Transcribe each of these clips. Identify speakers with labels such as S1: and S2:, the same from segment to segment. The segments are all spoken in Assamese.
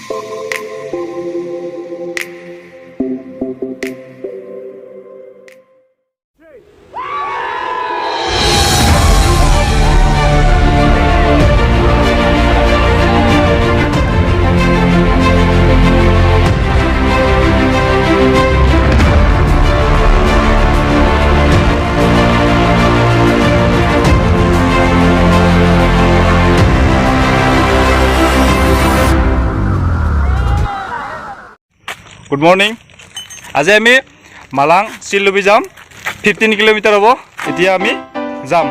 S1: Good morning. আজি আমি মালাং চিলডুবি যাম। 15 কিলোমিটাৰ হ'ব। এতিয়া আমি যাম।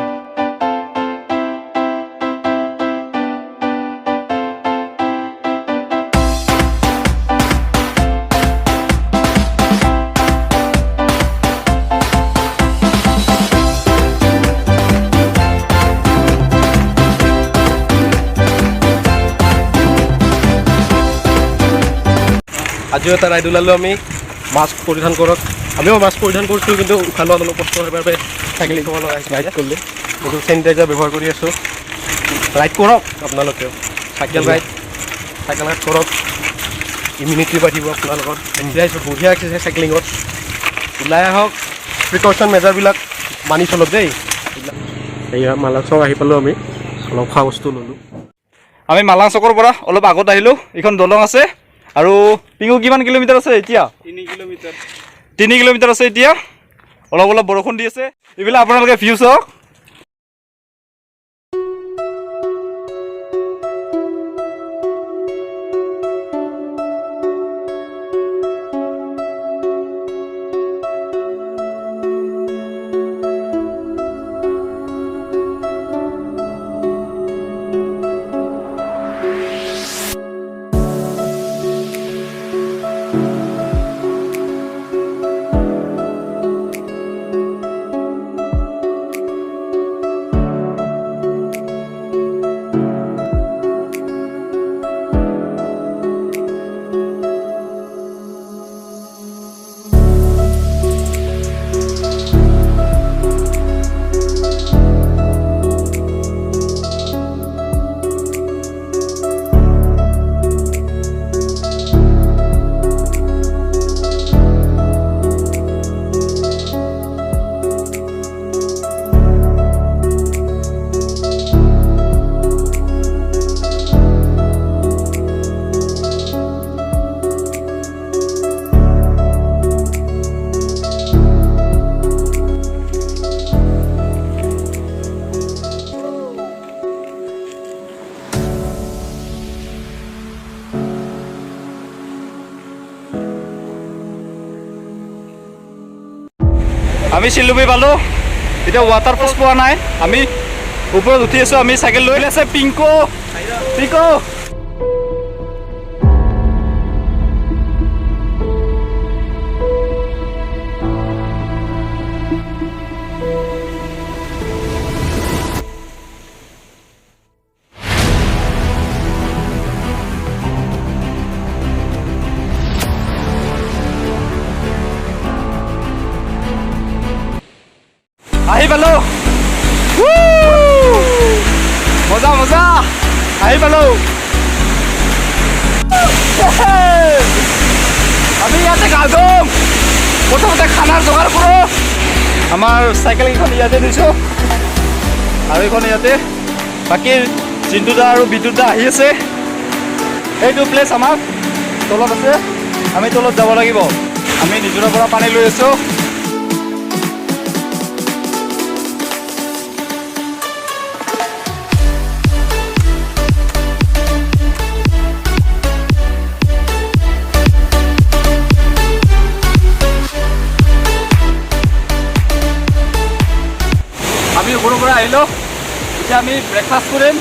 S2: আজিও এটা ৰাইড ওলালোঁ আমি। মাস্ক পৰিধান কৰক। আমিও মাস্ক পৰিধান কৰিছোঁ, কিন্তু উশাহ লোৱাত অলপ কষ্ট হোৱাৰ বাবে চাইকেলিং কৰিব লগা হৈছে। ৰাইড কৰিলে কিন্তু চেনিটাইজাৰ ব্যৱহাৰ কৰি আছোঁ। ৰাইড কৰক আপোনালোকেও, চাইকেল ৰাইড কৰক, ইমিউনিটি বাঢ়িব আপোনালোকৰ। এক্সাৰচাইজ বঢ়িয়া এক্সাৰচাইজ চাইকেলিঙত। ওলাই আহক, প্ৰিকশ্যন মেজাৰবিলাক মানি চলক দেই। এয়া মালাং চক আহি পালোঁ আমি, অলপ খোৱা বস্তু ল'লোঁ।
S1: আমি মালাং চকৰ পৰা অলপ আগত আহিলোঁ। এইখন দলং আছে। আৰু পিঙু কিমান কিলোমিটাৰ আছে এতিয়া? 3 কিলোমিটাৰ আছে এতিয়া। অলপ অলপ বৰষুণ দি আছে। এইবিলাক আপোনালোকে ভিউ চাওক। আমি চিলডুবি পালোঁ। এতিয়া ৱাটাৰ ফলছ পোৱা নাই। আমি ওপৰত উঠি আছোঁ। আমি চাইকেল লৈ আছে পিংকু। আহি পালোঁ। মজা মজা আহি পালোঁ। আমি ইয়াতে গা ধুম। প্ৰথমতে খানাৰ যোগাৰ কৰোঁ। আমাৰ চাইকেলকেইখন ইয়াতে দিছোঁ আৰু এইখন ইয়াতে। বাকী চিন্তুদা আৰু বিদ্যুৎদা আহি আছে। এইটো প্লেচ আমাৰ তলত আছে। আমি তলত যাব লাগিব। আমি নিজৰাৰ পৰা পানী লৈ আছোঁ। আমি ওপৰৰ পৰা আহিলোঁ। এতিয়া আমি ব্ৰেকফাষ্ট কৰিম।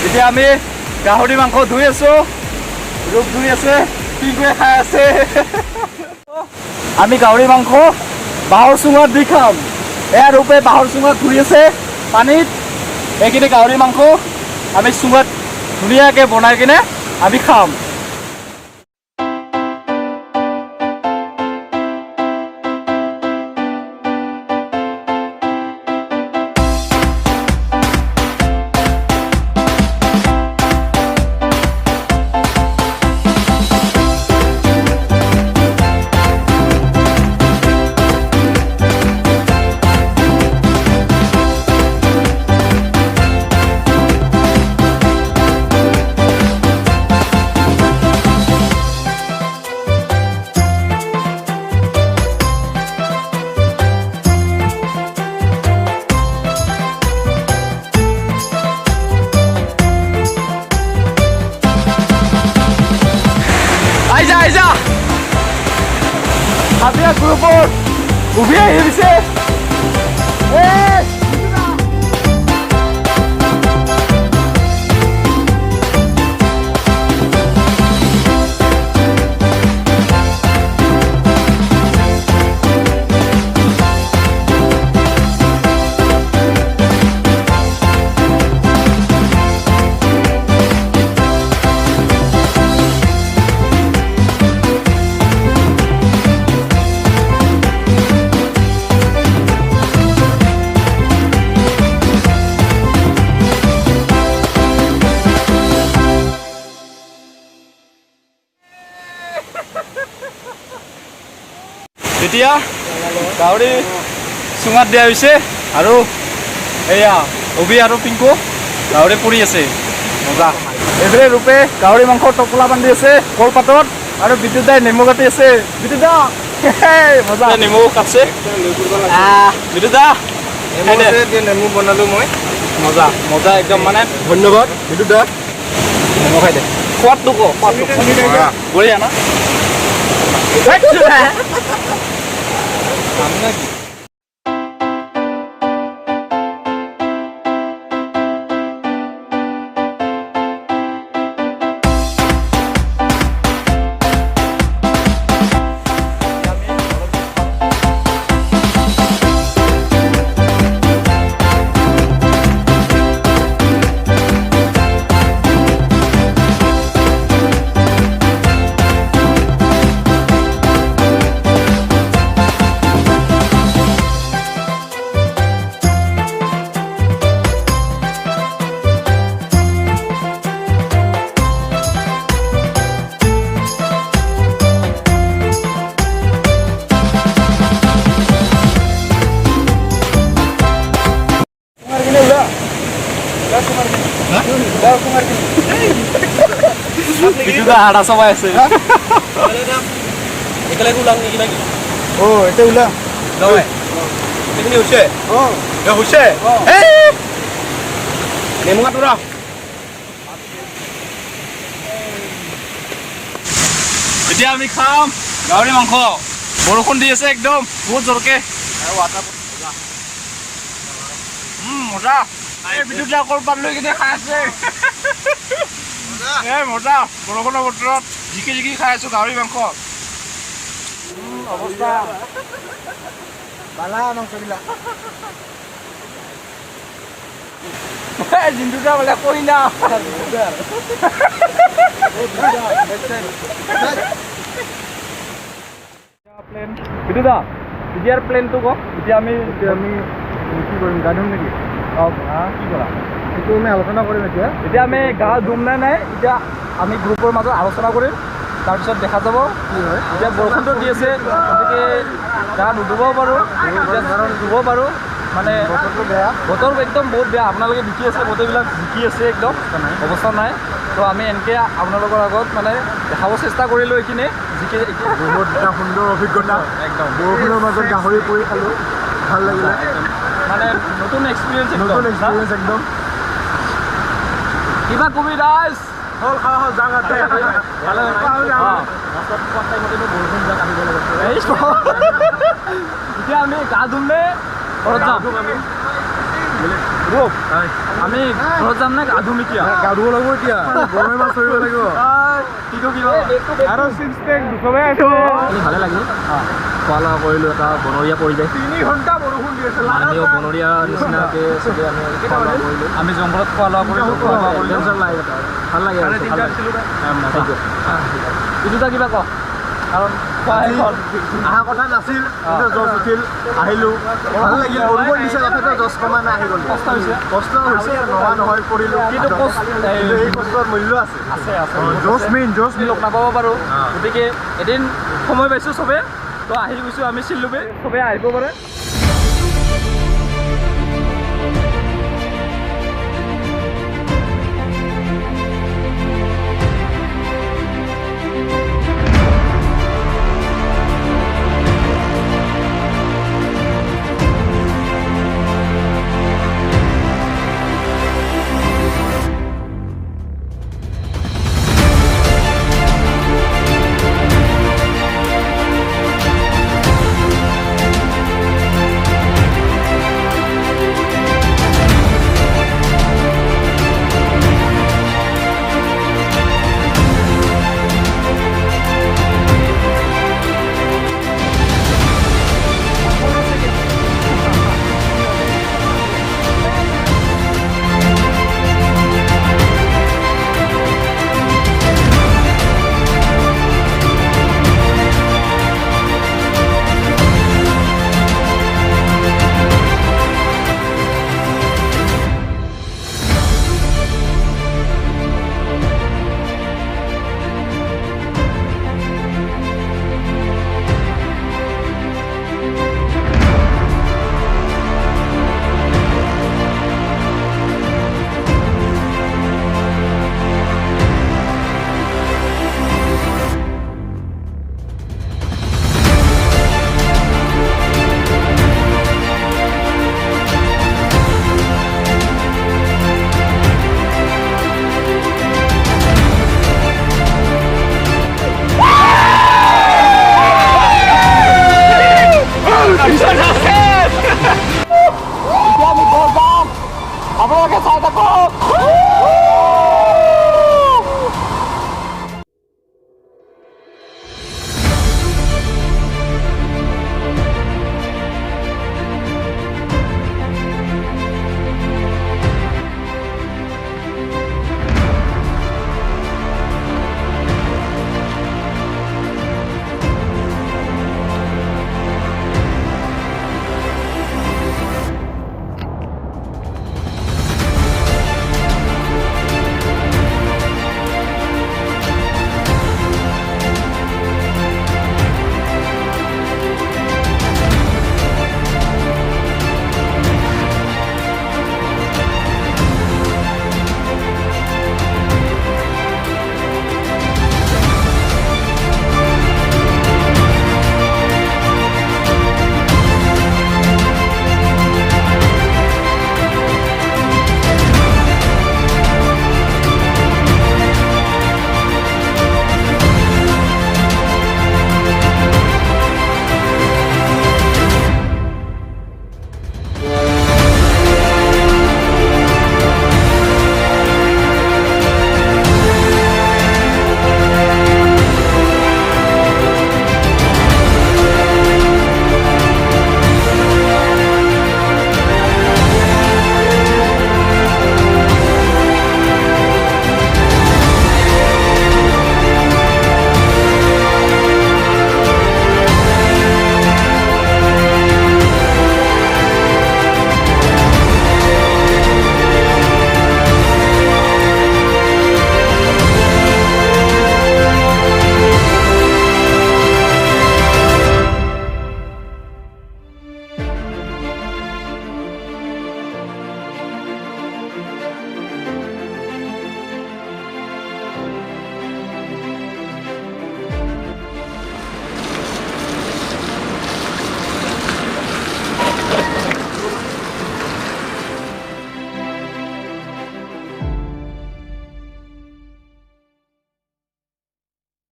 S1: এতিয়া আমি গাহৰি মাংস ধুই আছোঁ। ৰূপ ধুই আছে, পিংকুৱে খাই আছে। আমি গাহৰি মাংস বাঁহৰ চুঙাত দি খাম। এয়া ৰূপে বাঁহৰ চুঙাত ঘূৰি আছে পানীত। এইখিনি গাহৰি মাংস আমি চুঙাত ধুনীয়াকৈ বনাই কিনে আমি খাম। উভি আহি পিছে এতিয়া গাহৰি চুঙাত দিয়া হৈছে আৰু এয়া অভি আৰু পিংকু গাহৰি পৰি আছে মজা এইফালে ৰূপে গাহৰি মাংসৰ টপলা বান্ধি আছে কলপাতত আৰু বিদ্যুৎ দাই নেমু কাটি আছে বিদ্যুৎ দা মজা নেমু কাটছে বিদ্যুৎ দা নেমু বনালো মই মজা মজা একদম মানে ধন্যবাদ বিদ্যুৎ দা নেমু খাই দে সোৱাদটো ক বঢ়িয়া না বিদ্যুৎ হাড়া সবাই আছে একেলগে ওলাম নেকি নাকি এটা ওলা নহয় এইখিনি হৈছে হৈছে নেমু কাটো ৰ এতিয়া আমি খাম গাহৰি মাংস বৰষুণ দি আছে একদম বহুত জোৰকে মজা বিদ্যুৎ কলপাত লৈ কিনে খাই আছে মজা বৰষুণৰ বতৰত জিকি জিকি খাই আছো গাহৰি মাংস অৱস্থা বালা মাংসবিলাক জিন্টুটা বোলে কৈ না বিদ্যুৎ এতিয়াৰ প্লেনটো কওক এতিয়া আমি কি কৰিম গা ধুম নেকি কি কৰা সেইটো আমি আলোচনা কৰিম এতিয়া আমি গা ধুম নে নাই এতিয়া আমি গ্ৰুপৰ মাজত আলোচনা কৰিম তাৰপিছত দেখা যাব কি হয় এতিয়া বৰষুণটো দি আছে গতিকে গা নুধুব পাৰোঁ ধুব পাৰোঁ মানে বতৰটো বেয়া বতৰ একদম বহুত বেয়া আপোনালোকে দেখি আছে বতৰবিলাক জিকি আছে একদম অৱস্থা নাই তো আমি এনেকৈ আপোনালোকৰ আগত মানে দেখাব চেষ্টা কৰিলোঁ এইখিনি জিকি বহুত এটা সুন্দৰ অভিজ্ঞতা একদম বৰষুণৰ মাজত গাহৰি পৰি খালোঁ ভাল লাগিলে মানে নতুন এক্সপিৰিয়েঞ্চ একদম কিবা কবি ৰাইজ হ'ল খা জাগাতে এতিয়া আমি গা ধুমনে ঘৰত যাম আমি ঘৰত যাম নে গা ধুম এতিয়া গা ধুব লাগিব এতিয়া গৰমে মাছ ধৰিব লাগিব আৰু চিক্স পেক দুখবে আছো ভালে লাগিল খোৱা লোৱা কৰিলোঁ এটা বনৰীয়া পৰিৱেশ 3 ঘণ্টা বৰষুণ দি আছে আমিও বনৰীয়া নিচিনাকৈ চবে আমি খোৱা লোৱা কৰিলোঁ আমি জংঘলত খোৱা লোৱা কৰিলোঁ ভাল লাগে এইটো কিবা ক কাৰণ অহা কথা নাছিল জজ উঠিল আহিলোঁ ভাল লাগিল বৰষুণ দিছে তথাপিও জজ কমাই আহি গ'ল কষ্ট হৈছে নোহোৱা নহয় কৰিলোঁ কিন্তু এই কষ্টৰ মূল্য আছে জজ লগ নাপাব পাৰোঁ গতিকে এদিন সময় পাইছোঁ চবে তো আহি গৈছোঁ আমি চিল্লুবি চবে আহিব পাৰে আপোনালোকে চাই থাকক।